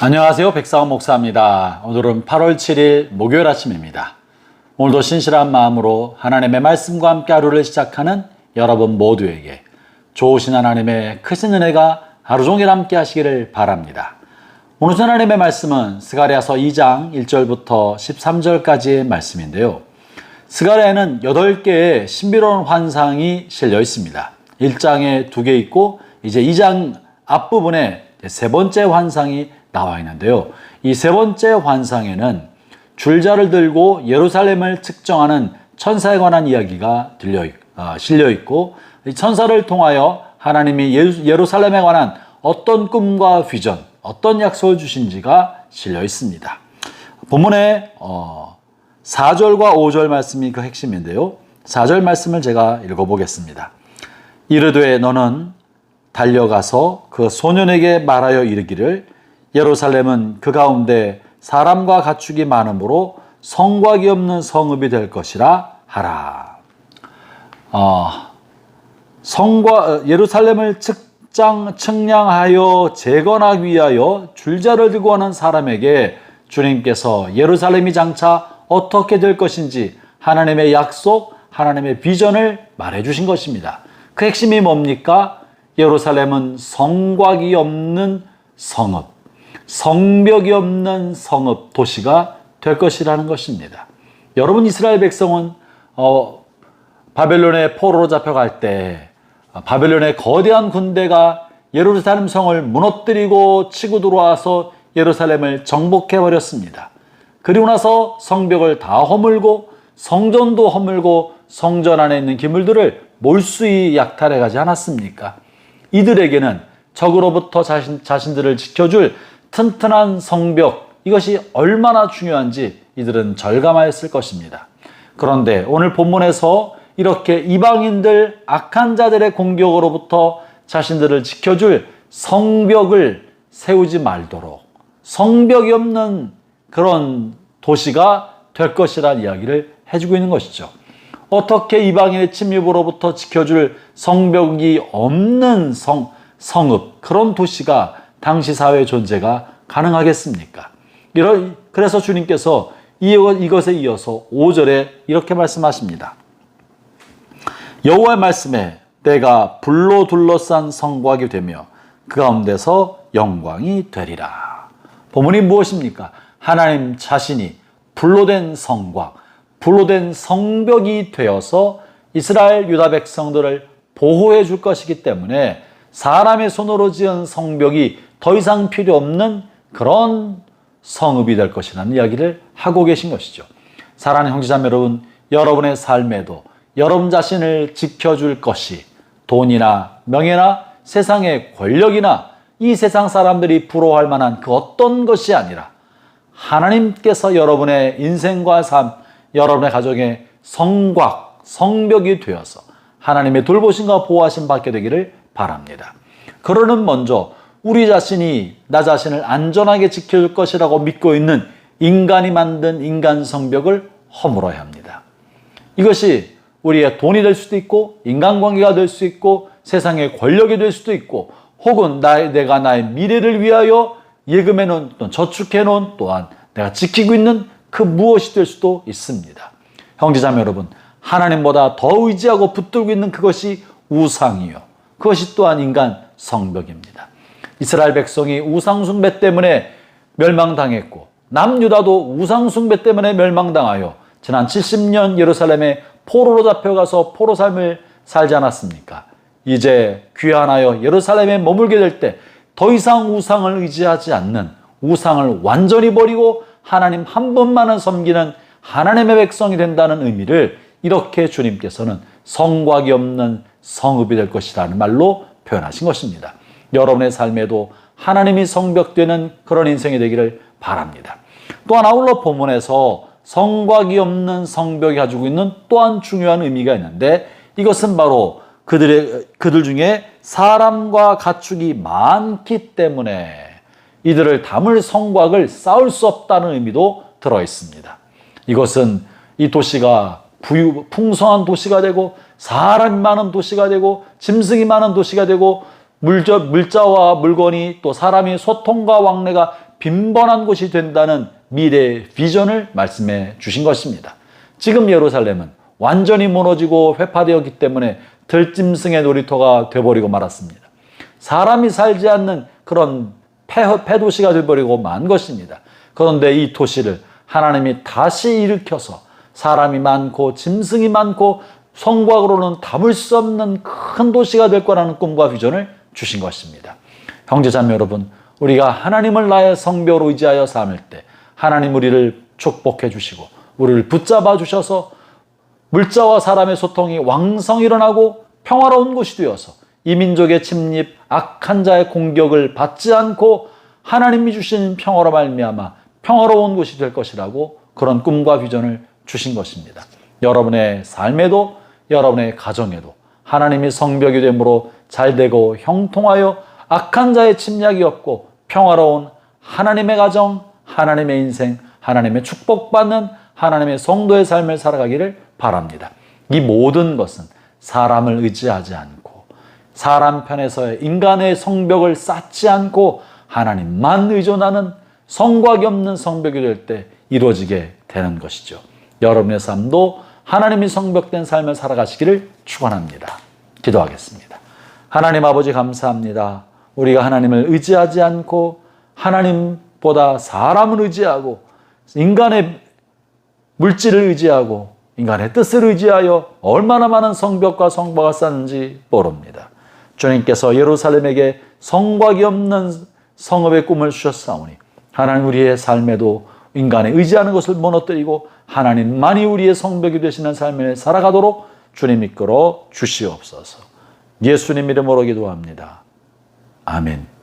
안녕하세요. 백상원 목사입니다. 오늘은 8월 7일 목요일 아침입니다. 오늘도 신실한 마음으로 하나님의 말씀과 함께 하루를 시작하는 여러분 모두에게 좋으신 하나님의 크신 은혜가 하루 종일 함께 하시기를 바랍니다. 오늘 하나님의 말씀은 스가랴서 2장 1절부터 13절까지의 말씀인데요. 스가랴에는 8개의 신비로운 환상이 실려 있습니다. 1장에 2개 있고 이제 2장 앞부분에 세 번째 환상이 나와 있는데요. 이 세 번째 환상에는 줄자를 들고 예루살렘을 측정하는 천사에 관한 이야기가 실려 있고, 이 천사를 통하여 하나님이 예루살렘에 관한 어떤 꿈과 비전, 어떤 약속을 주신지가 실려 있습니다. 본문의 4절과 5절 말씀이 그 핵심인데요. 4절 말씀을 제가 읽어보겠습니다. 이르되 너는 달려가서 그 소년에게 말하여 이르기를 예루살렘은 그 가운데 사람과 가축이 많으므로 성곽이 없는 성읍이 될 것이라 하라. 예루살렘을 측량하여 재건하기 위하여 줄자를 들고 하는 사람에게 주님께서 예루살렘이 장차 어떻게 될 것인지 하나님의 약속, 하나님의 비전을 말해 주신 것입니다. 그 핵심이 뭡니까? 예루살렘은 성곽이 없는 성읍, 성벽이 없는 성읍, 도시가 될 것이라는 것입니다. 여러분, 이스라엘 백성은 바벨론의 포로로 잡혀갈 때 바벨론의 거대한 군대가 예루살렘 성을 무너뜨리고 치고 들어와서 예루살렘을 정복해버렸습니다. 그리고 나서 성벽을 다 허물고 성전도 허물고 성전 안에 있는 기물들을 몰수히 약탈해가지 않았습니까? 이들에게는 적으로부터 자신들을 지켜줄 튼튼한 성벽, 이것이 얼마나 중요한지 이들은 절감하였을 것입니다. 그런데 오늘 본문에서 이렇게 이방인들, 악한 자들의 공격으로부터 자신들을 지켜줄 성벽을 세우지 말도록 성벽이 없는 그런 도시가 될 것이라는 이야기를 해주고 있는 것이죠. 어떻게 이방인의 침입으로부터 지켜줄 성벽이 없는 성읍, 그런 도시가 당시 사회의 존재가 가능하겠습니까? 그래서 주님께서 이것에 이어서 5절에 이렇게 말씀하십니다. 여호와의 말씀에 내가 불로 둘러싼 성곽이 되며 그 가운데서 영광이 되리라. 본문이 무엇입니까? 하나님 자신이 불로 된 성곽, 불로 된 성벽이 되어서 이스라엘 유다 백성들을 보호해 줄 것이기 때문에 사람의 손으로 지은 성벽이 더 이상 필요 없는 그런 성읍이 될 것이라는 이야기를 하고 계신 것이죠. 사랑하는 형제자매 여러분, 여러분의 삶에도 여러분 자신을 지켜줄 것이 돈이나 명예나 세상의 권력이나 이 세상 사람들이 부러워할 만한 그 어떤 것이 아니라 하나님께서 여러분의 인생과 삶, 여러분의 가정의 성곽, 성벽이 되어서 하나님의 돌보심과 보호하심 받게 되기를 바랍니다. 그러는 먼저 우리 자신이 나 자신을 안전하게 지켜줄 것이라고 믿고 있는 인간이 만든 인간 성벽을 허물어야 합니다. 이것이 우리의 돈이 될 수도 있고 인간관계가 될 수 있고 세상의 권력이 될 수도 있고 혹은 내가 나의 미래를 위하여 예금해 놓은 또는 저축해 놓은 또한 내가 지키고 있는 그 무엇이 될 수도 있습니다. 형제자매 여러분, 하나님보다 더 의지하고 붙들고 있는 그것이 우상이요, 그것이 또한 인간 성벽입니다. 이스라엘 백성이 우상숭배 때문에 멸망당했고 남유다도 우상숭배 때문에 멸망당하여 지난 70년 예루살렘에 포로로 잡혀가서 포로 삶을 살지 않았습니까? 이제 귀환하여 예루살렘에 머물게 될 때 더 이상 우상을 의지하지 않는, 우상을 완전히 버리고 하나님 한 분만을 섬기는 하나님의 백성이 된다는 의미를 이렇게 주님께서는 성곽이 없는 성읍이 될 것이라는 말로 표현하신 것입니다. 여러분의 삶에도 하나님이 성벽되는 그런 인생이 되기를 바랍니다. 또한 아울러 본문에서 성곽이 없는 성벽이 가지고 있는 또한 중요한 의미가 있는데, 이것은 바로 그들 중에 사람과 가축이 많기 때문에 이들을 담을 성곽을 쌓을 수 없다는 의미도 들어 있습니다. 이것은 이 도시가 풍성한 도시가 되고 사람이 많은 도시가 되고 짐승이 많은 도시가 되고 물자와 물건이 또 사람이 소통과 왕래가 빈번한 곳이 된다는 미래의 비전을 말씀해 주신 것입니다. 지금 예루살렘은 완전히 무너지고 회파되었기 때문에 들짐승의 놀이터가 되어버리고 말았습니다. 사람이 살지 않는 그런 폐도시가 되어버리고 만 것입니다. 그런데 이 도시를 하나님이 다시 일으켜서 사람이 많고 짐승이 많고 성곽으로는 담을 수 없는 큰 도시가 될 거라는 꿈과 비전을 주신 것입니다. 형제자매 여러분, 우리가 하나님을 나의 성벽으로 의지하여 삼을 때 하나님 우리를 축복해 주시고 우리를 붙잡아 주셔서 물자와 사람의 소통이 왕성히 일어나고 평화로운 곳이 되어서 이 민족의 침입, 악한 자의 공격을 받지 않고 하나님이 주신 평화로 말미암아 평화로운 곳이 될 것이라고 그런 꿈과 비전을 주신 것입니다. 여러분의 삶에도 여러분의 가정에도 하나님이 성벽이 되므로 잘되고 형통하여 악한 자의 침략이 없고 평화로운 하나님의 가정, 하나님의 인생, 하나님의 축복받는 하나님의 성도의 삶을 살아가기를 바랍니다. 이 모든 것은 사람을 의지하지 않고 사람 편에서의 인간의 성벽을 쌓지 않고 하나님만 의존하는 성곽이 없는 성벽이 될 때 이루어지게 되는 것이죠. 여러분의 삶도 하나님이 성벽된 삶을 살아가시기를 축원합니다. 기도하겠습니다. 하나님 아버지 감사합니다. 우리가 하나님을 의지하지 않고 하나님보다 사람을 의지하고 인간의 물질을 의지하고 인간의 뜻을 의지하여 얼마나 많은 성벽과 성곽을 쌓는지 모릅니다. 주님께서 예루살렘에게 성곽이 없는 성읍의 꿈을 주셨사오니 하나님 우리의 삶에도 인간에 의지하는 것을 무너뜨리고 하나님만이 우리의 성벽이 되시는 삶을 살아가도록 주님 이끌어 주시옵소서. 예수님 이름으로 기도합니다. 아멘.